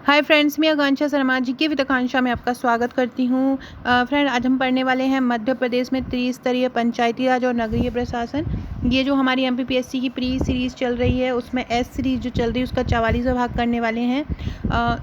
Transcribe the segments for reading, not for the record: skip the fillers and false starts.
Hi friends, मैं आकांक्षा शर्मा जी की वित्ताकांक्षा में आपका स्वागत करती हूँ। फ्रेंड, आज हम पढ़ने वाले हैं मध्य प्रदेश में त्रिस्तरीय पंचायती राज और नगरीय प्रशासन। ये जो हमारी एमपीपीएससी की प्री सीरीज़ चल रही है उसमें एस सीरीज़ जो चल रही है उसका 44वां भाग करने वाले हैं।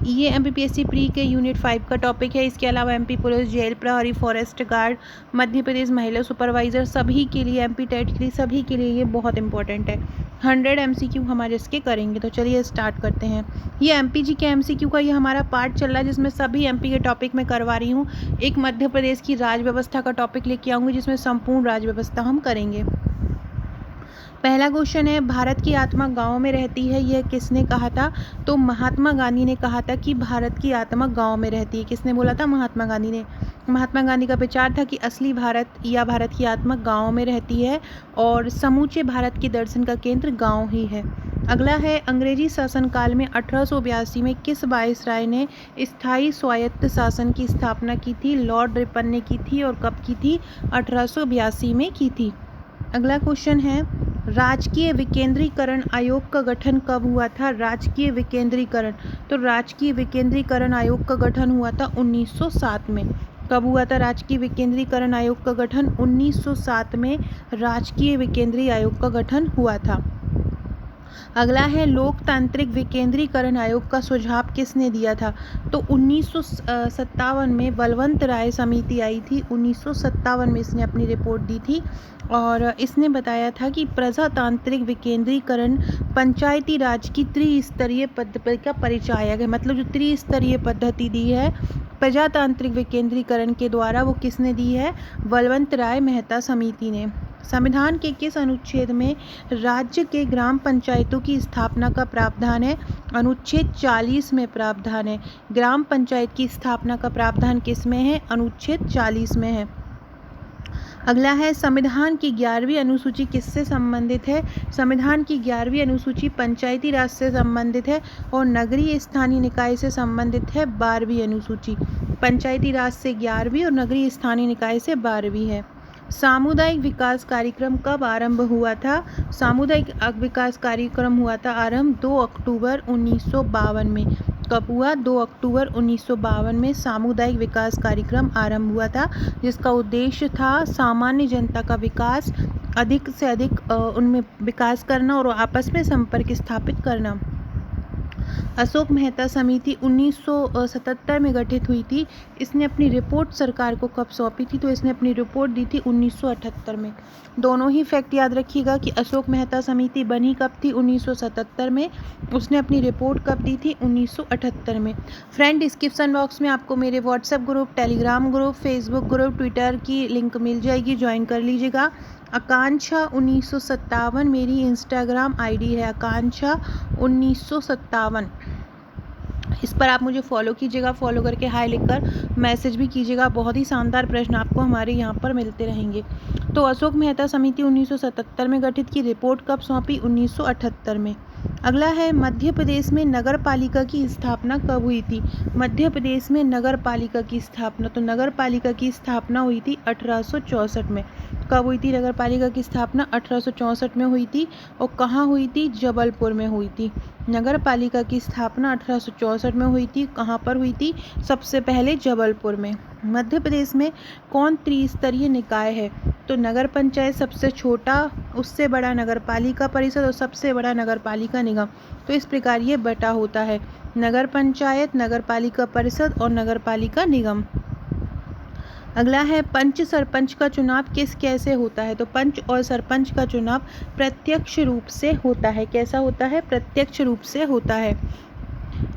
ये एमपीपीएससी प्री के यूनिट 5 का टॉपिक है। इसके अलावा एमपी पुलिस, जेल प्रहरी, फॉरेस्ट गार्ड, मध्य प्रदेश महिला सुपरवाइज़र, सभी के लिए, एमपी टेट के लिए, सभी के लिए ये बहुत इंपॉर्टेंट है। 100 MCQ हमारे इसके करेंगे। तो चलिए स्टार्ट करते हैं। ये एमपीजी के एमसीक्यू का ये हमारा पार्ट चल रहा है जिसमें सभी एमपी के टॉपिक में करवा रही हूँ। एक मध्य प्रदेश की राज व्यवस्था का टॉपिक लेके आऊँगी जिसमें संपूर्ण राज व्यवस्था हम करेंगे। पहला क्वेश्चन है, भारत की आत्मा गाँव में रहती है, यह किसने कहा था? तो महात्मा गांधी ने कहा था कि भारत की आत्मा गाँव में रहती है। किसने बोला था? महात्मा गांधी ने। महात्मा गांधी का विचार था कि असली भारत या भारत की आत्मा गाँव में रहती है और समूचे भारत के दर्शन का केंद्र गाँव ही है। अगला है, अंग्रेजी शासनकाल में 1882 में किस वायसराय ने स्थायी स्वायत्त शासन की स्थापना की थी? लॉर्ड रिपन ने की थी। और कब की थी? 1882 में की थी। अगला क्वेश्चन है, राजकीय विकेंद्रीकरण आयोग का गठन कब हुआ था? राजकीय विकेंद्रीकरण, तो राजकीय विकेंद्रीकरण आयोग का गठन हुआ था 1907 में। कब हुआ था राजकीय विकेंद्रीकरण आयोग का गठन? 1907 में राजकीय विकेंद्री आयोग का गठन हुआ था। अगला है, लोकतांत्रिक विकेंद्रीकरण आयोग का सुझाव किसने दिया था? तो 1957 में बलवंत राय समिति आई थी। 1957 में इसने अपनी रिपोर्ट दी थी और इसने बताया था कि प्रजातांत्रिक विकेंद्रीकरण पंचायती राज की त्रिस्तरीय पद्धति का परिचायक है। मतलब जो त्रिस्तरीय पद्धति दी है प्रजातांत्रिक विकेंद्रीकरण के द्वारा, वो किसने दी है? बलवंत राय मेहता समिति ने। संविधान के किस अनुच्छेद में राज्य के ग्राम पंचायतों की स्थापना का प्रावधान है? अनुच्छेद 40 में प्रावधान है। ग्राम पंचायत की स्थापना का प्रावधान किस में है? अनुच्छेद 40 में है। अगला है, संविधान की 11वीं अनुसूची किससे संबंधित है? संविधान की 11वीं अनुसूची पंचायती राज से संबंधित है और नगरीय स्थानीय निकाय से संबंधित है 12वीं अनुसूची। पंचायती राज से 11वीं और नगरीय स्थानीय निकाय से 12वीं है। सामुदायिक विकास कार्यक्रम कब आरंभ हुआ था? सामुदायिक विकास कार्यक्रम हुआ था आरंभ 2 अक्टूबर 1952 में। कब हुआ? 2 अक्टूबर 1952 में सामुदायिक विकास कार्यक्रम आरंभ हुआ था, जिसका उद्देश्य था सामान्य जनता का विकास, अधिक से अधिक उनमें विकास करना और आपस में संपर्क स्थापित करना। अशोक मेहता समिति 1977 में गठित हुई थी। इसने अपनी रिपोर्ट सरकार को कब सौंपी थी? तो इसने अपनी रिपोर्ट दी थी 1978 में। दोनों ही फैक्ट याद रखिएगा कि अशोक मेहता समिति बनी कब थी? 1977 में। उसने अपनी रिपोर्ट कब दी थी? 1978 में। फ्रेंड, डिस्क्रिप्शन बॉक्स में आपको मेरे WhatsApp group, Telegram group, Facebook group, Twitter की लिंक मिल जाएगी, ज्वाइन कर लीजिएगा। आकांक्षा 1957 मेरी इंस्टाग्राम आईडी है, आकांक्षा 1957। इस पर आप मुझे फॉलो कीजिएगा, फॉलो करके हाय लिखकर मैसेज भी कीजिएगा। बहुत ही शानदार प्रश्न आपको हमारे यहाँ पर मिलते रहेंगे। तो अशोक मेहता समिति 1977 में गठित की, रिपोर्ट कब सौंपी? 1978 में। अगला है, मध्य प्रदेश में नगर पालिका की स्थापना कब हुई थी? मध्य प्रदेश में नगर पालिका की स्थापना, तो नगर पालिका की स्थापना हुई थी 1864 में। कब हुई थी नगर पालिका की स्थापना? 1864 में हुई थी। और कहाँ हुई थी? जबलपुर में हुई थी। नगर पालिका की स्थापना 1864 में हुई थी। कहाँ पर हुई थी? सबसे पहले जबलपुर में। मध्य प्रदेश में कौन त्रिस्तरीय निकाय है? तो नगर पंचायत सबसे छोटा, उससे बड़ा नगर पालिका परिषद और सबसे बड़ा नगर पालिका निगम। तो इस प्रकार ये बटा होता है, नगर पंचायत, नगर पालिका परिषद और नगर पालिका निगम। अगला है, पंच सरपंच का चुनाव कैसे होता है? तो पंच और सरपंच का चुनाव प्रत्यक्ष रूप से होता है। कैसा होता है? प्रत्यक्ष रूप से होता है।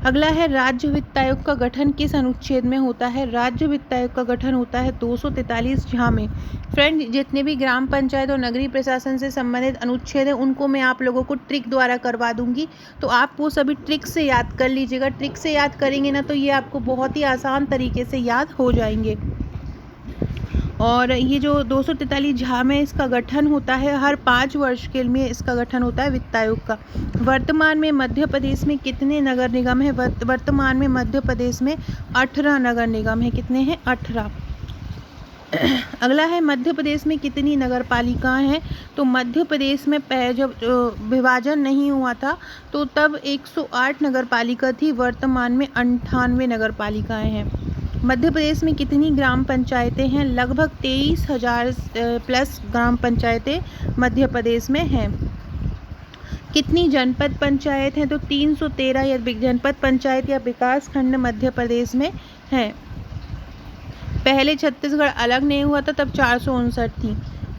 अगला है, राज्य वित्त आयोग का गठन किस अनुच्छेद में होता है? राज्य वित्त आयोग का गठन होता है 243 झ में। फ्रेंड, जितने भी ग्राम पंचायत और नगरीय प्रशासन से संबंधित अनुच्छेद हैं उनको मैं आप लोगों को ट्रिक द्वारा करवा दूंगी, तो आप वो सभी ट्रिक से याद कर लीजिएगा। ट्रिक से याद करेंगे ना तो ये आपको बहुत ही आसान तरीके से याद हो जाएंगे। और ये जो 243 झा में इसका गठन होता है, हर 5 वर्ष के लिए इसका गठन होता है वित्त आयोग का। वर्तमान में मध्य प्रदेश में कितने नगर निगम है? वर्तमान में मध्य प्रदेश में 18 नगर निगम है। कितने हैं? 18। अगला है मध्य प्रदेश में कितनी नगर पालिकाएँ हैं। तो मध्य प्रदेश में जब विभाजन नहीं हुआ था तो तब 108 नगर पालिका थी, वर्तमान में 98 नगर पालिकाएँ हैं। मध्य प्रदेश में कितनी ग्राम पंचायतें हैं। लगभग 23,000 प्लस ग्राम पंचायतें मध्य प्रदेश में हैं। कितनी जनपद पंचायत हैं। तो 313 या जनपद पंचायत या विकास खंड मध्य प्रदेश में हैं। पहले छत्तीसगढ़ अलग नहीं हुआ था तब 459 थी।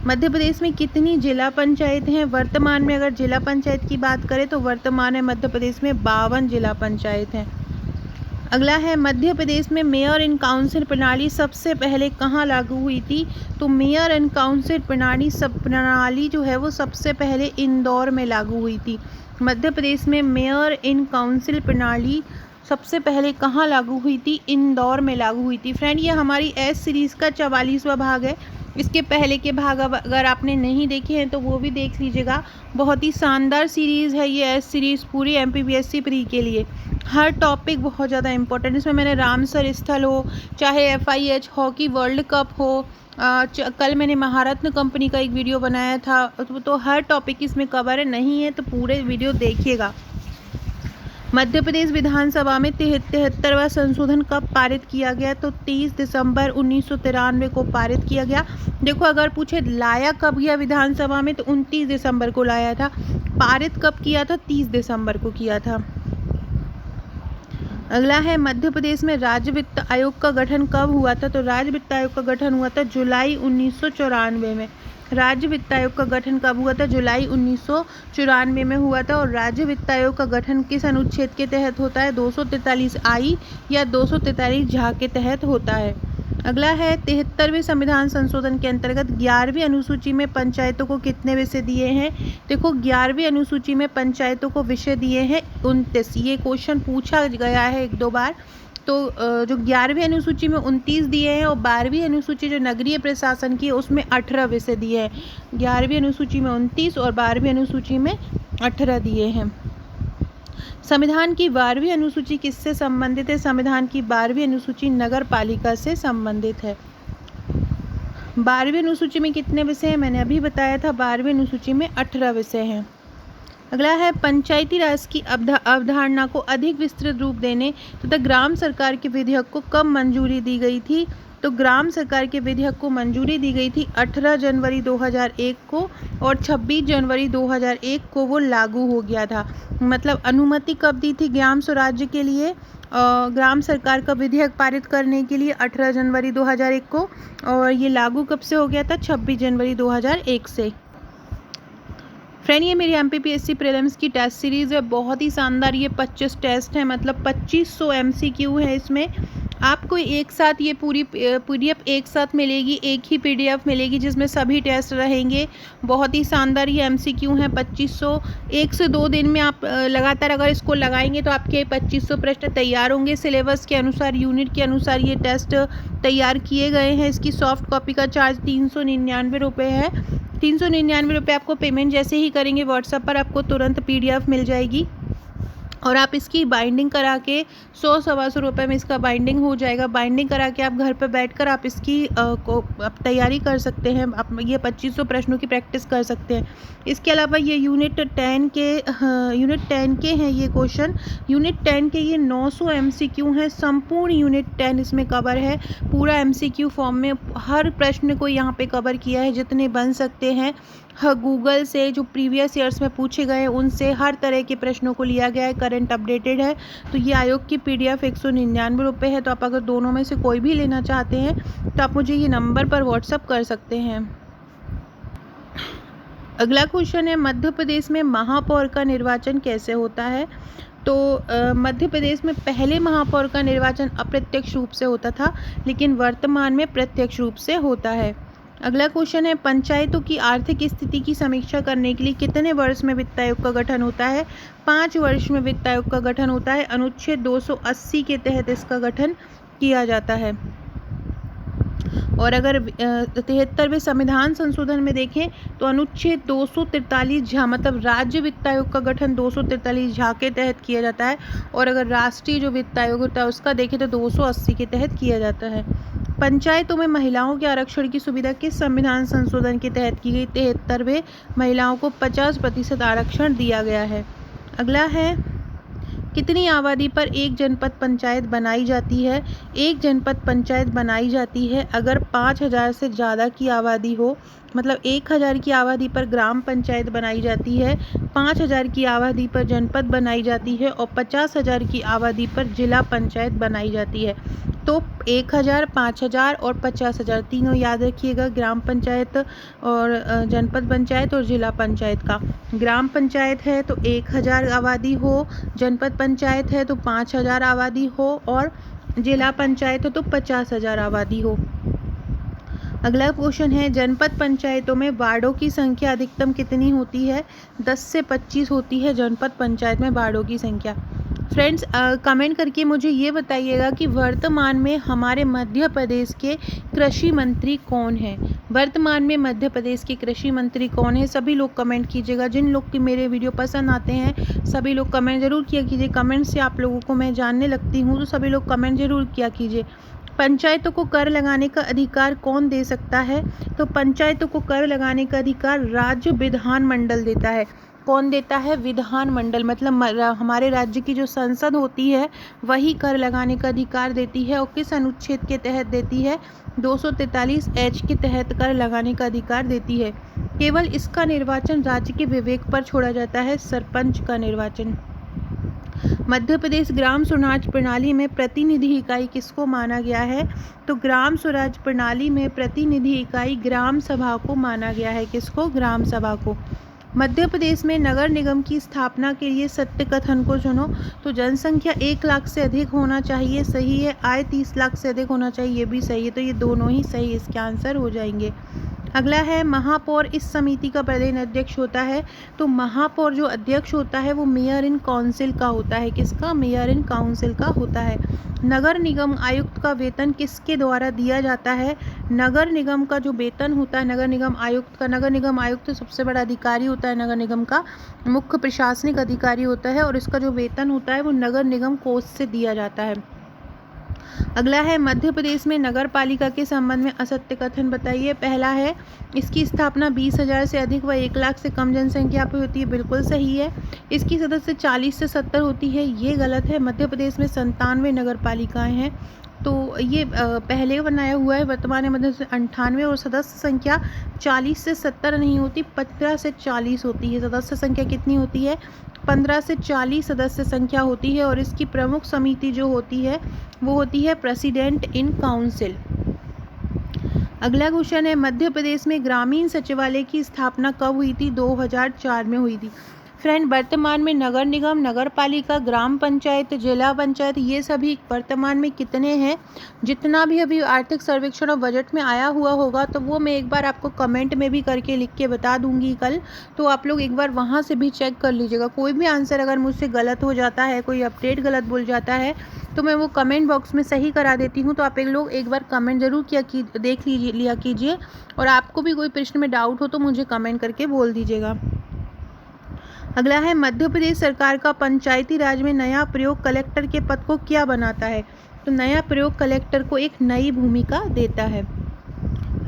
मध्य प्रदेश में कितनी जिला पंचायत हैं। वर्तमान में अगर जिला पंचायत की बात करें तो वर्तमान में मध्य प्रदेश में 52 जिला पंचायत हैं। अगला है मध्य प्रदेश में मेयर इन काउंसिल प्रणाली सबसे पहले कहाँ लागू हुई थी। तो मेयर इन काउंसिल प्रणाली जो है वो सबसे पहले इंदौर में लागू हुई थी। मध्य प्रदेश में मेयर इन काउंसिल प्रणाली सबसे पहले कहाँ लागू हुई थी। इंदौर में लागू हुई थी। फ्रेंड, ये हमारी एस सीरीज़ का 44वां भाग है। इसके पहले के भाग अगर आपने नहीं देखे हैं तो वो भी देख लीजिएगा। बहुत ही शानदार सीरीज़ है ये एस सीरीज़, पूरी MPPSC प्री के लिए। हर टॉपिक बहुत ज़्यादा इंपॉर्टेंट। इसमें मैंने रामसर स्थल हो, चाहे FIH हॉकी वर्ल्ड कप हो, कल मैंने महारत्न कंपनी का एक वीडियो बनाया था, तो हर टॉपिक इसमें कवर नहीं है, तो पूरे वीडियो देखिएगा। मध्य प्रदेश विधानसभा में 73वां संशोधन कब पारित किया गया। तो 30 दिसंबर 1993 को पारित किया गया। देखो, अगर पूछे लाया कब गया विधानसभा में तो 29 दिसंबर को लाया था। पारित कब किया था। 30 दिसंबर को किया था। अगला है मध्य प्रदेश में राज्य वित्त आयोग का गठन कब हुआ था। तो राज्य वित्त आयोग का गठन हुआ था जुलाई 1994 में। राज्य वित्त आयोग का गठन कब हुआ था। जुलाई 1994 में हुआ था। और राज्य वित्त आयोग का गठन किस अनुच्छेद के तहत होता है। 243I या 243 झा के तहत होता है। अगला है 73वें संविधान संशोधन के अंतर्गत 11वीं अनुसूची में पंचायतों को कितने विषय दिए हैं। देखो, 11वीं अनुसूची में पंचायतों को विषय दिए हैं 29। ये क्वेश्चन पूछा गया है 1-2 बार। तो जो 11वीं अनुसूची में 29 दिए हैं और 12वीं अनुसूची जो नगरीय प्रशासन की है उसमें 18 विषय दिए हैं। 11वीं अनुसूची में 29 और 12वीं अनुसूची में 18 दिए हैं। संविधान की 12वीं अनुसूची किससे संबंधित है। संविधान की 12वीं अनुसूची नगर पालिका से संबंधित है। 12वीं अनुसूची में कितने विषय हैं, मैंने अभी बताया था। 12वीं अनुसूची में 18 विषय हैं। अगला है पंचायती राज की अवधारणा को अधिक विस्तृत रूप देने तथा ग्राम सरकार के विधेयक को कब मंजूरी दी गई थी। तो ग्राम सरकार के विधेयक को मंजूरी दी गई थी 18 जनवरी 2001 को, और 26 जनवरी 2001 को वो लागू हो गया था। मतलब अनुमति कब दी थी ग्राम स्वराज्य के लिए, ग्राम सरकार का विधेयक पारित करने के लिए 18 जनवरी 2001 को, और ये लागू कब से हो गया था। 26 जनवरी 2001 से। फ्रेंड, ये मेरी MPPSC प्रीलिम्स की टेस्ट सीरीज़ है, बहुत ही शानदार। ये 25 टेस्ट हैं, मतलब 2500 MCQ है इसमें। आपको एक साथ ये पूरी PDF एक साथ मिलेगी, एक ही PDF मिलेगी जिसमें सभी टेस्ट रहेंगे। बहुत ही शानदार ये MCQ हैं 2500। 1 से 2 दिन में आप लगातार अगर इसको लगाएंगे तो आपके 2500 प्रश्न तैयार होंगे। सिलेबस के अनुसार, यूनिट के अनुसार ये टेस्ट तैयार किए गए हैं। इसकी सॉफ्ट कॉपी का चार्ज 399 रुपये है। 399 रुपये आपको पेमेंट जैसे ही करेंगे व्हाट्सएप पर आपको तुरंत PDF मिल जाएगी, और आप इसकी बाइंडिंग करा के 100-125 रुपये में इसका बाइंडिंग हो जाएगा। बाइंडिंग करा के आप घर पर बैठकर आप इसकी आप तैयारी कर सकते हैं। आप ये 2500 प्रश्नों की प्रैक्टिस कर सकते हैं। इसके अलावा ये यूनिट 10 के हैं ये क्वेश्चन। यूनिट 10 के ये 900 MCQ हैं। संपूर्ण यूनिट 10 इसमें कवर है, पूरा MCQ फॉर्म में हर प्रश्न को यहाँ पे कवर किया है जितने बन सकते हैं। गूगल से जो प्रीवियस ईयर्स में पूछे गए हैं उनसे हर तरह के प्रश्नों को लिया गया है, करंट अपडेटेड है। तो ये आयोग की PDF 199 रुपये है। तो आप अगर दोनों में से कोई भी लेना चाहते हैं तो आप मुझे ये नंबर पर व्हाट्सअप कर सकते हैं। अगला क्वेश्चन है मध्य प्रदेश में महापौर का निर्वाचन कैसे होता है। तो मध्य प्रदेश में पहले महापौर का निर्वाचन अप्रत्यक्ष रूप से होता था, लेकिन वर्तमान में प्रत्यक्ष रूप से होता है। अगला क्वेश्चन है पंचायतों की आर्थिक स्थिति की समीक्षा करने के लिए कितने वर्ष में वित्त आयोग का गठन होता है। 5 वर्ष में वित्त आयोग का गठन होता है। अनुच्छेद 280 के तहत इसका गठन किया जाता है। और अगर 73वें संविधान संशोधन में देखें तो अनुच्छेद 243 झा, मतलब राज्य वित्त आयोग का गठन 243 झा के तहत किया जाता है। और अगर राष्ट्रीय जो वित्त आयोग होता है उसका देखें तो 280 के तहत किया जाता है। पंचायतों में महिलाओं के आरक्षण की सुविधा किस संविधान संशोधन के तहत की गई? 73वें महिलाओं को 50% आरक्षण दिया गया है। अगला है, कितनी आबादी पर एक जनपद पंचायत बनाई जाती है? एक जनपद पंचायत बनाई जाती है अगर 5000 से ज़्यादा की आबादी हो, मतलब 1000 की आबादी पर ग्राम पंचायत बनाई जाती है, 5000 की आबादी पर जनपद बनाई जाती है और 50,000 की आबादी पर जिला पंचायत बनाई जाती है। तो 1000, 5000 और 50,000 तीनों याद रखिएगा, ग्राम पंचायत और जनपद पंचायत और जिला पंचायत का। ग्राम पंचायत है तो 1000 आबादी हो, जनपद पंचायत है तो 5000 आबादी हो और जिला पंचायत हो तो 50,000 आबादी हो। अगला क्वेश्चन है, जनपद पंचायतों में वार्डों की संख्या अधिकतम कितनी होती है? 10 से 25 होती है जनपद पंचायत में वार्डों की संख्या। फ्रेंड्स, कमेंट करके मुझे ये बताइएगा कि वर्तमान में हमारे मध्य प्रदेश के कृषि मंत्री कौन हैं? वर्तमान में मध्य प्रदेश के कृषि मंत्री कौन है? सभी लोग कमेंट कीजिएगा। जिन लोग की मेरे वीडियो पसंद आते हैं सभी लोग कमेंट ज़रूर किया कीजिए। कमेंट से आप लोगों को मैं जानने लगती हूँ, तो सभी लोग कमेंट ज़रूर किया कीजिए। पंचायतों को कर लगाने का अधिकार कौन दे सकता है? तो पंचायतों को कर लगाने का अधिकार राज्य विधानमंडल देता है। कौन देता है? विधानमंडल, मतलब हमारे राज्य की जो संसद होती है वही कर लगाने का अधिकार देती है। और किस अनुच्छेद के तहत देती है? 243H के तहत कर लगाने का अधिकार देती है। केवल इसका निर्वाचन राज्य के विवेक पर छोड़ा जाता है, सरपंच का निर्वाचन। मध्य प्रदेश ग्राम स्वराज प्रणाली में प्रतिनिधि इकाई किसको माना गया है? तो ग्राम स्वराज प्रणाली में प्रतिनिधि इकाई ग्राम सभा को माना गया है। किसको? ग्राम सभा को। मध्य प्रदेश में नगर निगम की स्थापना के लिए सत्य कथन को चुनो। तो जनसंख्या 1 लाख से अधिक होना चाहिए, सही है। आय 30 लाख से अधिक होना चाहिए, ये भी सही है। तो ये दोनों ही सही इसके आंसर हो जाएंगे। अगला है, महापौर इस समिति का प्रदेश अध्यक्ष होता है। तो महापौर जो अध्यक्ष होता है वो मेयर इन काउंसिल का होता है। किसका? मेयर इन काउंसिल का होता है। नगर निगम आयुक्त का वेतन किसके द्वारा दिया जाता है? नगर निगम का जो वेतन होता है नगर निगम आयुक्त का, नगर निगम आयुक्त सबसे बड़ा अधिकारी होता है, नगर निगम का मुख्य प्रशासनिक अधिकारी होता है और इसका जो वेतन होता है वो नगर निगम कोष से दिया जाता है। अगला है, मध्य प्रदेश में नगर पालिका के संबंध में असत्य कथन बताइए। पहला है, इसकी स्थापना 20,000 से अधिक व 1 लाख से कम जनसंख्या पर होती है, बिल्कुल सही है। इसकी सदस्य 40 से 70 होती है, ये गलत है। मध्य प्रदेश में 97 नगर पालिकाएँ हैं, तो ये पहले बनाया हुआ है। वर्तमान में मध्य प्रदेश 98 और सदस्य संख्या 40 से 70 नहीं होती, 15 से 40 होती है। सदस्य संख्या कितनी होती है? 15 से 40 सदस्य संख्या होती है और इसकी प्रमुख समिति जो होती है वो होती है प्रेसिडेंट इन काउंसिल। अगला क्वेश्चन है, मध्य प्रदेश में ग्रामीण सचिवालय की स्थापना कब हुई थी? 2004 में हुई थी। फ्रेंड, वर्तमान में नगर निगम, नगर पालिका, ग्राम पंचायत, जिला पंचायत, ये सभी वर्तमान में कितने हैं? जितना भी अभी आर्थिक सर्वेक्षण और बजट में आया हुआ होगा तो वो मैं एक बार आपको कमेंट में भी करके लिख के बता दूंगी कल, तो आप लोग एक बार वहाँ से भी चेक कर लीजिएगा। कोई भी आंसर अगर मुझसे गलत हो जाता है, कोई अपडेट गलत बोल जाता है तो मैं वो कमेंट बॉक्स में सही करा देती हूँ। तो आप लोग एक बार कमेंट ज़रूर देख लिया कीजिए और आपको भी कोई प्रश्न में डाउट हो तो मुझे कमेंट करके बोल दीजिएगा। अगला है, मध्य प्रदेश सरकार का पंचायती राज में नया प्रयोग कलेक्टर के पद को क्या बनाता है? तो नया प्रयोग कलेक्टर को एक नई भूमिका देता है।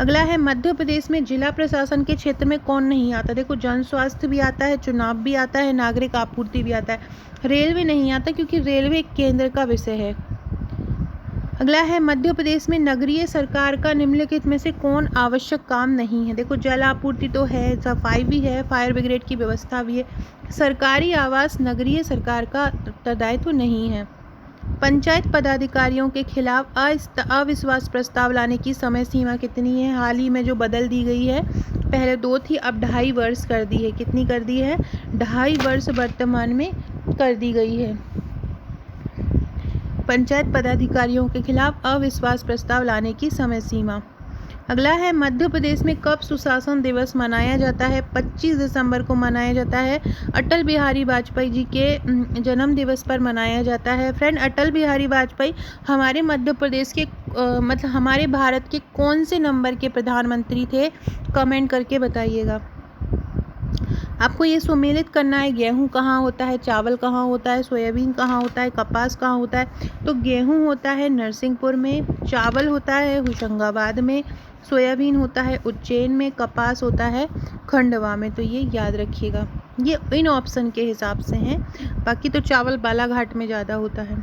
अगला है, मध्य प्रदेश में जिला प्रशासन के क्षेत्र में कौन नहीं आता? देखो, जन स्वास्थ्य भी आता है, चुनाव भी आता है, नागरिक आपूर्ति भी आता है। रेलवे नहीं आता क्योंकि रेलवे एक केंद्र का विषय है। अगला है, मध्य प्रदेश में नगरीय सरकार का निम्नलिखित में से कौन आवश्यक काम नहीं है? देखो, जल आपूर्ति तो है, सफाई भी है, फायर ब्रिगेड की व्यवस्था भी है। सरकारी आवास नगरीय सरकार का उत्तरदायित्व नहीं है। पंचायत पदाधिकारियों के खिलाफ अविश्वास प्रस्ताव लाने की समय सीमा कितनी है? हाल ही में जो बदल दी गई है, पहले 2 थी, अब 2.5 वर्ष कर दी है। कितनी कर दी है? 2.5 वर्ष वर्तमान में कर दी गई है। पंचायत पदाधिकारियों के खिलाफ अविश्वास प्रस्ताव लाने की समय सीमा। अगला है, मध्य प्रदेश में कब सुशासन दिवस मनाया जाता है? 25 दिसंबर को मनाया जाता है। अटल बिहारी वाजपेयी जी के जन्म दिवस पर मनाया जाता है। फ्रेंड, अटल बिहारी वाजपेयी हमारे मध्य प्रदेश के मतलब हमारे भारत के कौन से नंबर के प्रधानमंत्री थे? कमेंट करके बताइएगा। आपको ये सुमेलित करना है, गेहूँ कहाँ होता है, चावल कहाँ होता है, सोयाबीन कहाँ होता है, कपास कहाँ होता है। तो गेहूँ होता है नरसिंहपुर में, चावल होता है होशंगाबाद में, सोयाबीन होता है उज्जैन में, कपास होता है खंडवा में। तो ये याद रखिएगा, ये इन ऑप्शन के हिसाब से हैं। बाकी तो चावल बालाघाट में ज़्यादा होता है।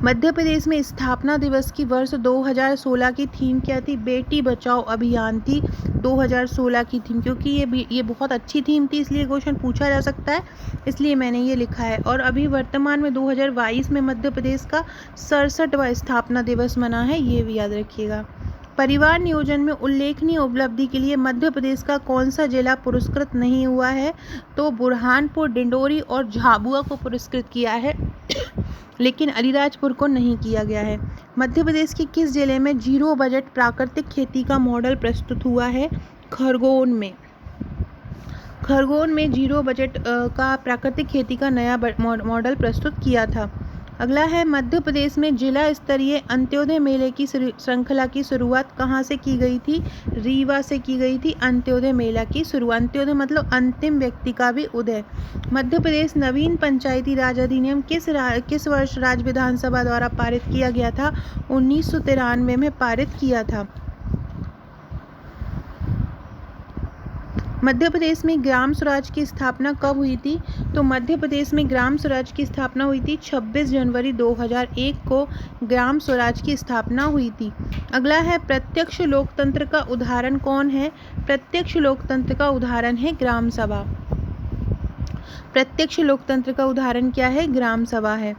मध्य प्रदेश में स्थापना दिवस की वर्ष 2016 की थीम क्या थी? बेटी बचाओ अभियान थी 2016 की थीम, क्योंकि ये बहुत अच्छी थीम थी, इसलिए क्वेश्चन पूछा जा सकता है, इसलिए मैंने ये लिखा है। और अभी वर्तमान में 2022 में मध्य प्रदेश का 67वां स्थापना दिवस मना है, ये भी याद रखिएगा। परिवार नियोजन में उल्लेखनीय उपलब्धि के लिए मध्य प्रदेश का कौन सा जिला पुरस्कृत नहीं हुआ है? तो बुरहानपुर, डिंडोरी और झाबुआ को पुरस्कृत किया है लेकिन अलीराजपुर को नहीं किया गया है। मध्य प्रदेश के किस जिले में जीरो बजट प्राकृतिक खेती का मॉडल प्रस्तुत हुआ है? खरगोन में। खरगोन में जीरो बजट का प्राकृतिक खेती का नया मॉडल प्रस्तुत किया था। अगला है, मध्य प्रदेश में जिला स्तरीय अंत्योदय मेले की श्रृंखला की शुरुआत कहाँ से की गई थी? रीवा से की गई थी अंत्योदय मेला की शुरुआत। अंत्योदय मतलब अंतिम व्यक्ति का भी उदय। मध्य प्रदेश नवीन पंचायती राज अधिनियम किस वर्ष राज्य विधानसभा द्वारा पारित किया गया था? 1993 में पारित किया था। मध्य प्रदेश में ग्राम स्वराज की स्थापना कब हुई थी? तो मध्य प्रदेश में ग्राम स्वराज की स्थापना हुई थी 26 जनवरी 2001 को ग्राम स्वराज की स्थापना हुई थी। अगला है, प्रत्यक्ष लोकतंत्र का उदाहरण कौन है? प्रत्यक्ष लोकतंत्र का उदाहरण है ग्राम सभा। प्रत्यक्ष लोकतंत्र का उदाहरण क्या है? ग्राम सभा है।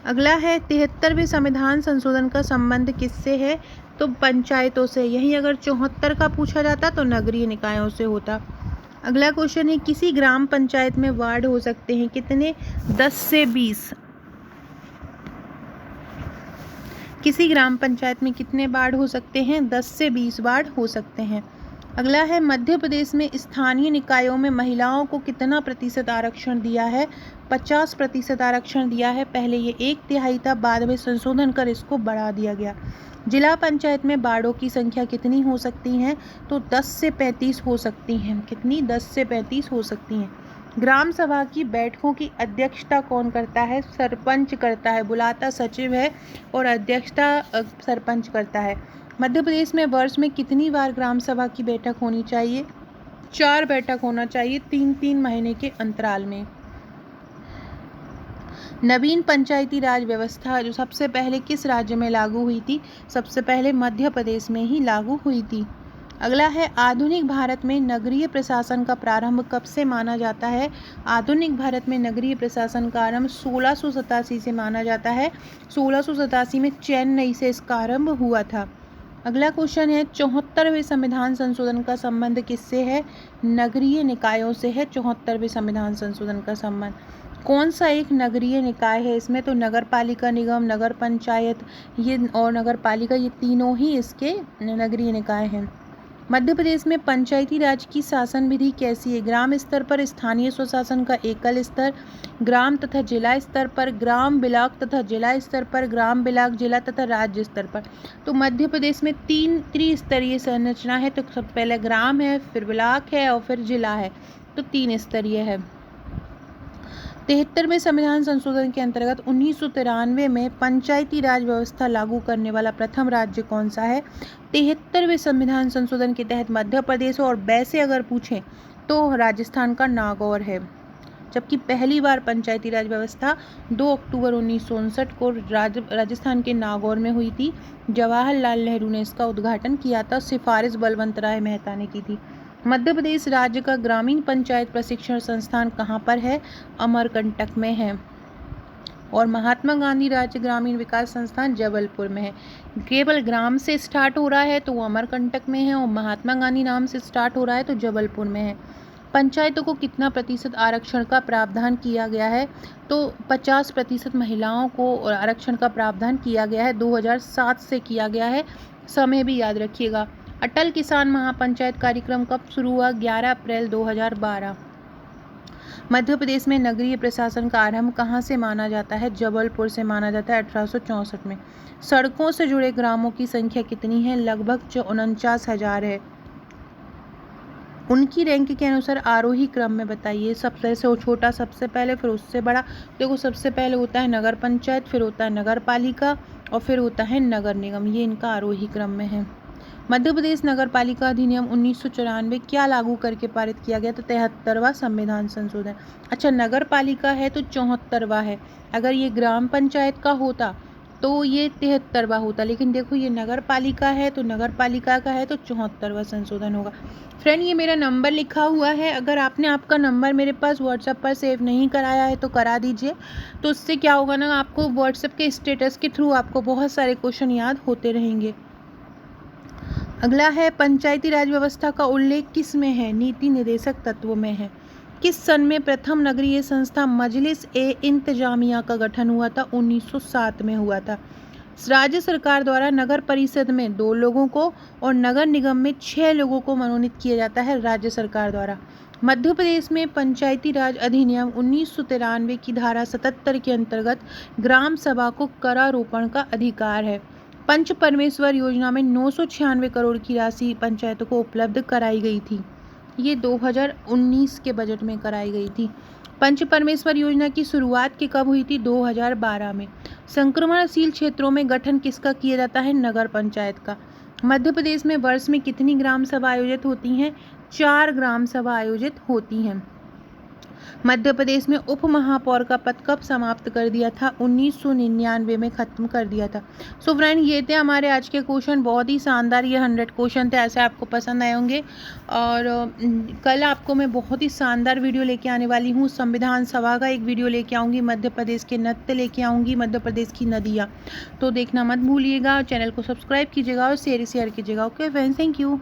अगला है, 73वें संविधान संशोधन का संबंध किससे है? तो पंचायतों से। यही अगर 74 का पूछा जाता तो नगरीय निकायों से होता। अगला क्वेश्चन है, किसी ग्राम पंचायत में वार्ड हो सकते हैं कितने? 10 से 20। किसी ग्राम पंचायत में कितने वार्ड हो सकते हैं? 10 से 20 वार्ड हो सकते हैं। अगला है, मध्य प्रदेश में स्थानीय निकायों में महिलाओं को कितना प्रतिशत आरक्षण दिया है? 50% आरक्षण दिया है। पहले ये 1/3 था, बाद में संशोधन कर इसको बढ़ा दिया गया। जिला पंचायत में वार्डों की संख्या कितनी हो सकती हैं? तो 10 से 35 हो सकती हैं। कितनी? 10 से 35 हो सकती हैं। ग्राम सभा की बैठकों की अध्यक्षता कौन करता है? सरपंच करता है। बुलाता सचिव है और अध्यक्षता सरपंच करता है। मध्य प्रदेश में वर्ष में कितनी बार ग्राम सभा की बैठक होनी चाहिए? 4 बैठक होना चाहिए 3-3 महीने के अंतराल में। नवीन पंचायती राज व्यवस्था जो सबसे पहले किस राज्य में लागू हुई थी? सबसे पहले मध्य प्रदेश में ही लागू हुई थी। अगला है, आधुनिक भारत में नगरीय प्रशासन का प्रारंभ कब से माना जाता है? आधुनिक भारत में नगरीय प्रशासन का आरंभ 1687 से माना जाता है। 1687 में चेन्नई से इसका आरंभ हुआ था। अगला क्वेश्चन है, 74वें संविधान संशोधन का संबंध किससे है? नगरीय निकायों से है 74वें संविधान संशोधन का संबंध। कौन सा एक नगरीय निकाय है इसमें? तो नगर पालिका, निगम, नगर पंचायत ये और नगर पालिका, ये तीनों ही इसके नगरीय निकाय हैं। मध्य प्रदेश में पंचायती राज की शासन विधि कैसी है? ग्राम स्तर पर स्थानीय स्वशासन का एकल स्तर, ग्राम तथा जिला स्तर पर, ग्राम ब्लॉक तथा जिला स्तर पर, ग्राम ब्लॉक जिला तथा राज्य स्तर पर। तो मध्य प्रदेश में 3 त्रिस्तरीय संरचना है। तो सबसे पहले ग्राम है, फिर ब्लॉक है और फिर जिला है, तो 3 स्तरीय है। 73वें संविधान संशोधन के अंतर्गत 1993 में पंचायती राज व्यवस्था लागू करने वाला प्रथम राज्य कौन सा है? 73वें संविधान संशोधन के तहत मध्य प्रदेश, और वैसे अगर पूछें तो राजस्थान का नागौर है। जबकि पहली बार पंचायती राज व्यवस्था 2 अक्टूबर 1959 को राजस्थान के नागौर में हुई थी। जवाहरलाल नेहरू ने इसका उद्घाटन किया था, सिफारिश बलवंत राय मेहता ने की थी। मध्य प्रदेश राज्य का ग्रामीण पंचायत प्रशिक्षण संस्थान कहाँ पर है? अमरकंटक में है। और महात्मा गांधी राज्य ग्रामीण विकास संस्थान जबलपुर में है। केवल ग्राम से स्टार्ट हो रहा है तो वो अमरकंटक में है, और महात्मा गांधी नाम से स्टार्ट हो रहा है तो जबलपुर में है। पंचायतों को कितना प्रतिशत आरक्षण का प्रावधान किया गया है? तो 50% महिलाओं को आरक्षण का प्रावधान किया गया है, 2007 से किया गया है। समय भी याद रखिएगा। अटल किसान महापंचायत कार्यक्रम कब शुरू हुआ? 11 अप्रैल 2012। मध्य प्रदेश में नगरीय प्रशासन का आरंभ कहाँ से माना जाता है? जबलपुर से माना जाता है 1864 में। सड़कों से जुड़े ग्रामों की संख्या कितनी है? लगभग 49,000 है। उनकी रैंक के अनुसार आरोही क्रम में बताइए। सबसे से छोटा सबसे पहले, फिर उससे बड़ा। देखो सबसे पहले होता है नगर पंचायत, फिर होता है नगर पालिका और फिर होता है नगर निगम। ये इनका आरोही क्रम में है। मध्य प्रदेश नगर पालिका अधिनियम 1994 क्या लागू करके पारित किया गया? तो 73वां संविधान संशोधन। अच्छा, नगर पालिका है तो 74वां है। अगर ये ग्राम पंचायत का होता तो ये 73वां होता, लेकिन देखो ये नगर पालिका है तो नगर पालिका का है तो 74वां संशोधन होगा। फ्रेंड, ये मेरा नंबर लिखा हुआ है, अगर आपने आपका नंबर मेरे पास व्हाट्सएप पर सेव नहीं कराया है तो करा दीजिए। तो उससे क्या होगा ना, आपको व्हाट्सएप के स्टेटस के थ्रू आपको बहुत सारे क्वेश्चन याद होते रहेंगे। अगला है, पंचायती राज व्यवस्था का उल्लेख किस में है? नीति निर्देशक तत्वों में है। किस सन में प्रथम नगरीय संस्था मजलिस ए इंतजामिया का गठन हुआ था? 1907 में हुआ था। राज्य सरकार द्वारा नगर परिषद में 2 लोगों को और नगर निगम में 6 लोगों को मनोनीत किया जाता है राज्य सरकार द्वारा। मध्य प्रदेश में पंचायती राज अधिनियम 1993 की धारा 77 के अंतर्गत ग्राम सभा को करारोपण का अधिकार है। पंच परमेश्वर योजना में 996 करोड़ की राशि पंचायतों को उपलब्ध कराई गई थी। ये 2019 के बजट में कराई गई थी। पंच परमेश्वर योजना की शुरुआत की कब हुई थी? 2012 में। संक्रमणशील क्षेत्रों में गठन किसका किया जाता है? नगर पंचायत का। मध्य प्रदेश में वर्ष में कितनी ग्राम सभा आयोजित होती हैं? 4 ग्राम सभा आयोजित होती हैं। मध्य प्रदेश में उप महापौर का पद कब समाप्त कर दिया था? 1999 में ख़त्म कर दिया था। सो फ्रेंड, ये थे हमारे आज के क्वेश्चन, बहुत ही शानदार। ये 100 क्वेश्चन थे, ऐसे आपको पसंद आए होंगे। और कल आपको मैं बहुत ही शानदार वीडियो लेके आने वाली हूँ। संविधान सभा का एक वीडियो लेके आऊँगी, मध्य प्रदेश के नृत्य लेके आऊँगी, मध्य प्रदेश की नदियाँ। तो देखना मत भूलिएगा, चैनल को सब्सक्राइब कीजिएगा और शेयर कीजिएगा। Okay friends, thank you.